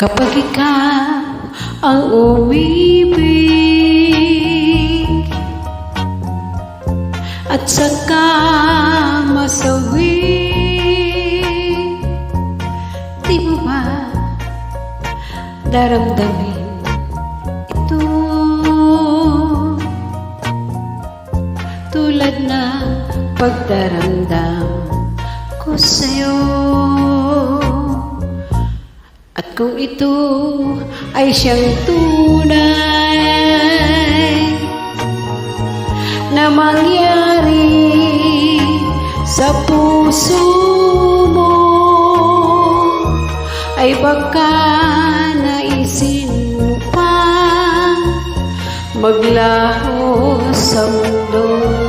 Kapag ikaw ang umibig at saka masawi, di mo ba daramdamin ito? Tulad na pagdaramdam ko sa'yo. At kung ito ay siyang tunay na mangyari sa puso mo, ay baka naisin mo pa maglaho sa mundo.